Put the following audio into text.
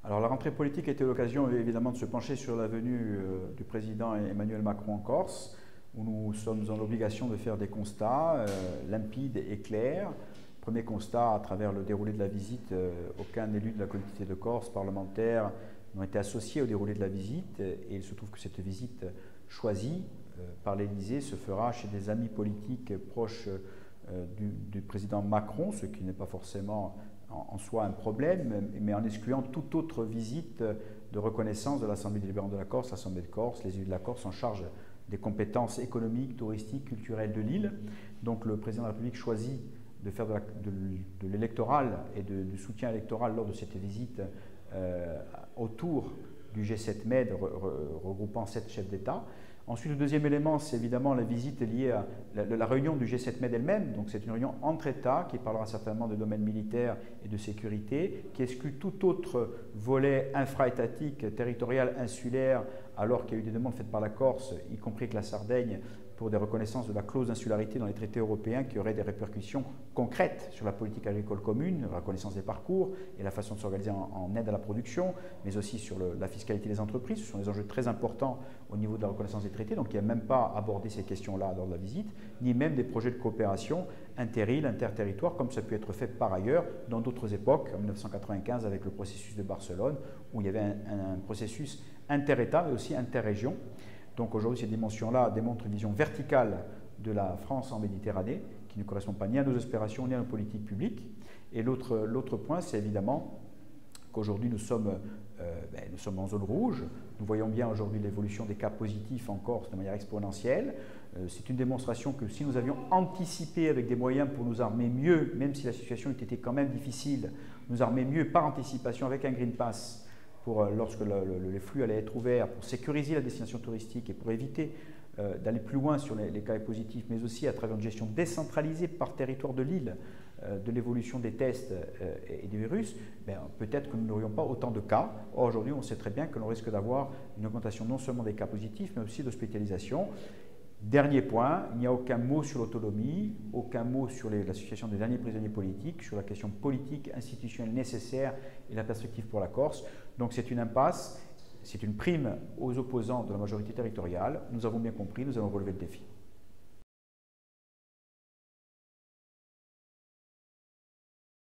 Alors la rentrée politique a été l'occasion évidemment de se pencher sur la venue du président Emmanuel Macron en Corse, où nous sommes en obligation de faire des constats limpides et clairs. Premier constat, à travers le déroulé de la visite, aucun élu de la collectivité de Corse, parlementaire, n'a été associé au déroulé de la visite. Et il se trouve que cette visite choisie par l'Élysée se fera chez des amis politiques proches du président Macron, ce qui n'est pas forcément en soi un problème, mais en excluant toute autre visite de reconnaissance de l'Assemblée délibérante de la Corse, l'Assemblée de Corse, les élus de la Corse en charge des compétences économiques, touristiques, culturelles de l'île. Donc le président de la République choisit de faire de l'électoral et du soutien électoral lors de cette visite autour du G7 Med regroupant 7 chefs d'État. Ensuite, le deuxième élément, c'est évidemment la visite liée à la réunion du G7 Med elle-même. Donc c'est une réunion entre États qui parlera certainement de domaines militaires et de sécurité, qui exclut tout autre volet infra-étatique, territorial, insulaire, alors qu'il y a eu des demandes faites par la Corse, y compris avec la Sardaigne, pour des reconnaissances de la clause d'insularité dans les traités européens qui auraient des répercussions concrètes sur la politique agricole commune, la reconnaissance des parcours et la façon de s'organiser en aide à la production, mais aussi sur la fiscalité des entreprises. Ce sont des enjeux très importants au niveau de la reconnaissance des traités, donc il n'y a même pas abordé ces questions-là lors de la visite, ni même des projets de coopération inter-îles, inter-territoires, comme ça a pu être fait par ailleurs dans d'autres époques, en 1995 avec le processus de Barcelone, où il y avait un processus inter-État, mais aussi inter-région. Donc aujourd'hui, ces dimensions-là démontrent une vision verticale de la France en Méditerranée, qui ne correspond pas ni à nos aspirations, ni à nos politiques publiques. Et l'autre point, c'est évidemment qu'aujourd'hui, nous sommes en zone rouge. Nous voyons bien aujourd'hui l'évolution des cas positifs en Corse de manière exponentielle. C'est une démonstration que si nous avions anticipé avec des moyens pour nous armer mieux, même si la situation était quand même difficile, nous armer mieux par anticipation avec un Green Pass, lorsque les flux allaient être ouverts, pour sécuriser la destination touristique et pour éviter d'aller plus loin sur les cas positifs, mais aussi à travers une gestion décentralisée par territoire de l'île de l'évolution des tests et des virus, peut-être que nous n'aurions pas autant de cas. Or, aujourd'hui, on sait très bien que l'on risque d'avoir une augmentation non seulement des cas positifs, mais aussi d'hospitalisation. Dernier point, il n'y a aucun mot sur l'autonomie, aucun mot sur la situation des derniers prisonniers politiques, sur la question politique, institutionnelle nécessaire et la perspective pour la Corse. Donc c'est une impasse, c'est une prime aux opposants de la majorité territoriale. Nous avons bien compris, nous allons relever le défi.